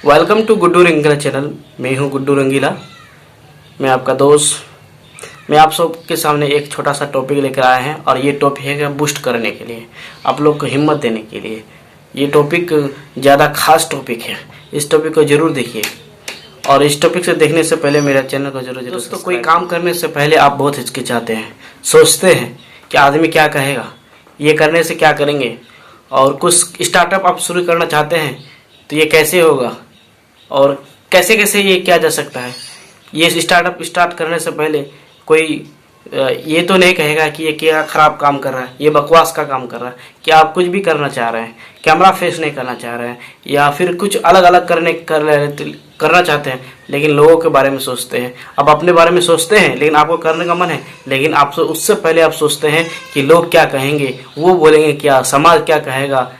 Welcome to Guddu Rangila channel. मैं हूं गुड्डू रंगीला, मैं आपका दोस्त। मैं आप सबके सामने एक छोटा सा टॉपिक लेकर आए हैं और ये टॉपिक है बूस्ट करने के लिए, आप लोग को हिम्मत देने के लिए। ये टॉपिक ज़्यादा खास टॉपिक है, इस टॉपिक को ज़रूर देखिए। और इस टॉपिक से देखने से पहले मेरा चैनल को जरूर दोस्तों, कोई काम करने से पहले आप बहुत हिचकिचाते हैं, सोचते हैं कि आदमी क्या कहेगा, ये करने से क्या करेंगे। और कुछ स्टार्टअप आप शुरू करना चाहते हैं तो ये कैसे होगा और कैसे कैसे ये किया जा सकता है। ये स्टार्टअप स्टार्ट करने से पहले कोई ये तो नहीं कहेगा कि ये क्या ख़राब काम कर रहा है, ये बकवास का काम कर रहा है। क्या आप कुछ भी करना चाह रहे हैं, कैमरा फेस नहीं करना चाह रहे हैं या फिर कुछ अलग अलग करना चाहते हैं, लेकिन लोगों के बारे में सोचते हैं। अब अपने बारे में सोचते हैं लेकिन आपको करने का मन है, लेकिन आप उससे पहले आप सोचते हैं कि लोग क्या कहेंगे, वो बोलेंगे क्या, समाज क्या कहेगा,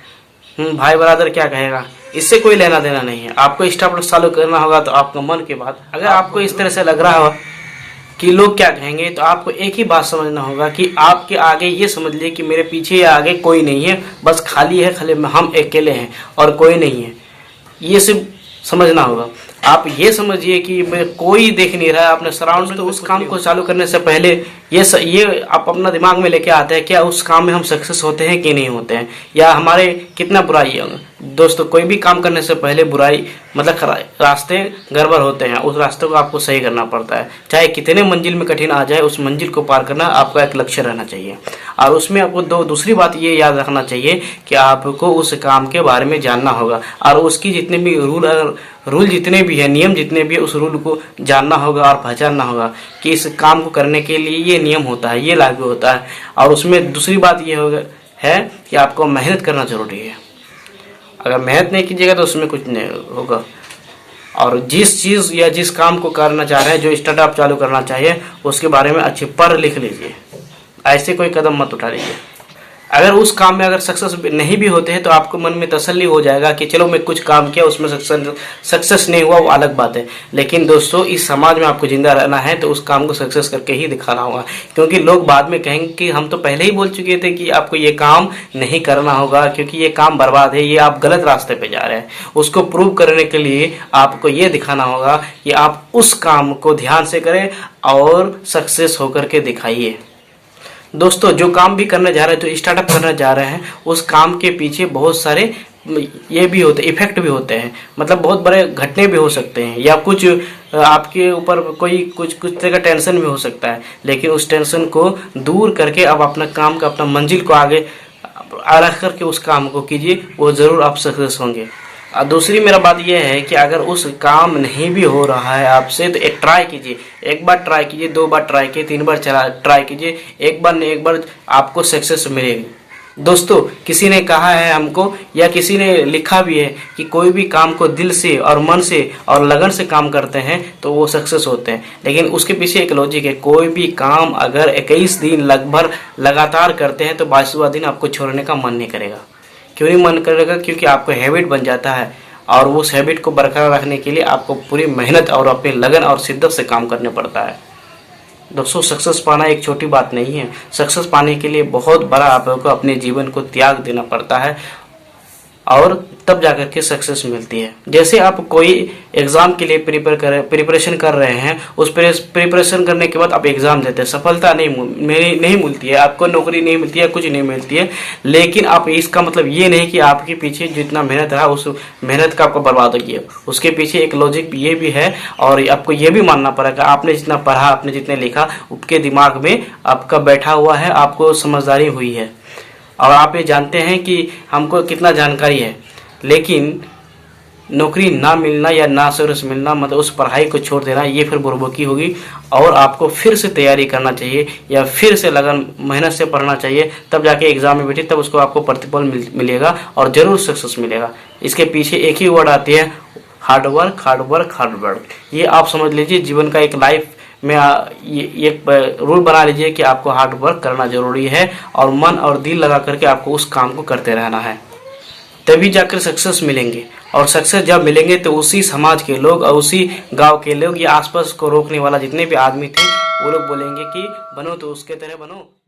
भाई बरादर क्या कहेगा। इससे कोई लेना देना नहीं है। आपको स्टार्टअप चालू करना होगा तो आपका मन की बात। अगर आपको इस तरह से लग रहा हो कि लोग क्या कहेंगे तो आपको एक ही बात समझना होगा कि आपके आगे ये समझ लिए कि मेरे पीछे या आगे कोई नहीं है, बस खाली है, खाली हम अकेले हैं और कोई नहीं है। ये सिर्फ समझना होगा। आप ये समझिए कि कोई देख नहीं रहा है अपने सराउंड। तो उस काम को चालू करने से पहले ये आप अपना दिमाग में लेके आते हैं, क्या उस काम में हम सक्सेस होते हैं कि नहीं होते हैं, या हमारे कितना बुराई है। दोस्तों, कोई भी काम करने से पहले बुराई मतलब रास्ते गड़बड़ होते हैं, उस रास्ते को आपको सही करना पड़ता है। चाहे कितने मंजिल में कठिन आ जाए, उस मंजिल को पार करना आपका एक लक्ष्य रहना चाहिए। और उसमें आपको दूसरी बात ये याद रखना चाहिए कि आपको उस काम के बारे में जानना होगा और उसकी जितने भी रूल जितने भी है, नियम जितने भी है, उस रूल को जानना होगा और पहचानना होगा कि इस काम को करने के लिए ये नियम होता है, ये लागू होता है। और उसमें दूसरी बात ये है कि आपको मेहनत करना जरूरी है। अगर मेहनत नहीं कीजिएगा तो उसमें कुछ नहीं होगा। और जिस चीज़ या जिस काम को करना चाह रहे हैं, जो स्टार्टअप चालू करना चाहिए, उसके बारे में अच्छे पढ़ लिख लीजिए। ऐसे कोई कदम मत उठा लीजिए। अगर उस काम में अगर सक्सेस नहीं भी होते हैं तो आपको मन में तसल्ली हो जाएगा कि चलो मैं कुछ काम किया, उसमें सक्सेस नहीं हुआ, वो अलग बात है। लेकिन दोस्तों, इस समाज में आपको जिंदा रहना है तो उस काम को सक्सेस करके ही दिखाना होगा, क्योंकि लोग बाद में कहेंगे कि हम तो पहले ही बोल चुके थे कि आपको ये काम नहीं करना होगा क्योंकि ये काम बर्बाद है, ये आप गलत रास्ते पे जा रहे हैं। उसको प्रूव करने के लिए आपको ये दिखाना होगा कि आप उस काम को ध्यान से करें और सक्सेस होकर के दिखाइए। दोस्तों, जो काम भी करने जा रहे हैं, जो स्टार्टअप करने जा रहे हैं, उस काम के पीछे बहुत सारे ये भी होते, इफेक्ट भी होते हैं। मतलब बहुत बड़े घटने भी हो सकते हैं या कुछ आपके ऊपर कोई कुछ तरह का टेंशन भी हो सकता है। लेकिन उस टेंशन को दूर करके आप अपना काम का, अपना मंजिल को आगे रख करके उस काम को कीजिए, वो ज़रूर आप सक्सेस होंगे। दूसरी मेरा बात यह है कि अगर उस काम नहीं भी हो रहा है आपसे तो एक ट्राई कीजिए। एक बार ट्राई कीजिए, 2 बार ट्राई कीजिए, 3 बार ट्राई कीजिए, एक बार नहीं एक बार आपको सक्सेस मिलेगी। दोस्तों, किसी ने कहा है हमको या किसी ने लिखा भी है कि कोई भी काम को दिल से और मन से और लगन से काम करते हैं तो वो सक्सेस होते हैं। लेकिन उसके पीछे एक लॉजिक है। कोई भी काम अगर 21 दिन लगभग लगातार करते हैं तो 22वां दिन आपको छोड़ने का मन नहीं करेगा। क्यों नहीं मन करेगा? क्योंकि आपको हैबिट बन जाता है और उस हैबिट को बरकरार रखने के लिए आपको पूरी मेहनत और अपनी लगन और शिद्दत से काम करने पड़ता है। दोस्तों, सक्सेस पाना एक छोटी बात नहीं है। सक्सेस पाने के लिए बहुत बड़ा आपको अपने जीवन को त्याग देना पड़ता है और तब जाकर के सक्सेस मिलती है। जैसे आप कोई एग्ज़ाम के लिए प्रिपरेशन कर रहे हैं, उस प्रिपरेशन करने के बाद आप एग्ज़ाम देते हैं, सफलता नहीं मिलती है, आपको नौकरी नहीं मिलती है, कुछ नहीं मिलती है। लेकिन आप इसका मतलब ये नहीं कि आपके पीछे जितना मेहनत रहा उस मेहनत का आपको बर्बाद हो गया। उसके पीछे एक लॉजिक ये भी है और आपको ये भी मानना पड़ेगा, आपने जितना पढ़ा, आपने जितने लिखा, उसके दिमाग में आपका बैठा हुआ है, आपको समझदारी हुई है और आप ये जानते हैं कि हमको कितना जानकारी है। लेकिन नौकरी ना मिलना या ना सर्विस मिलना मतलब उस पढ़ाई को छोड़ देना, ये फिर बुर्बकी होगी और आपको फिर से तैयारी करना चाहिए या फिर से लगन मेहनत से पढ़ना चाहिए। तब जाके एग्जाम में बैठे, तब उसको आपको प्रतिफल मिलेगा और ज़रूर सक्सेस मिलेगा। इसके पीछे एक ही वर्ड आती है, hard work, hard work, hard work. ये आप समझ लीजिए, जीवन का एक लाइफ में ये रूल बना लीजिए कि आपको हार्ड वर्क करना जरूरी है और मन और दिल लगा करके आपको उस काम को करते रहना है, तभी जाकर सक्सेस मिलेंगे। और सक्सेस जब मिलेंगे तो उसी समाज के लोग और उसी गांव के लोग या आसपास को रोकने वाला जितने भी आदमी थे वो लोग बोलेंगे कि बनो तो उसके तरह बनो।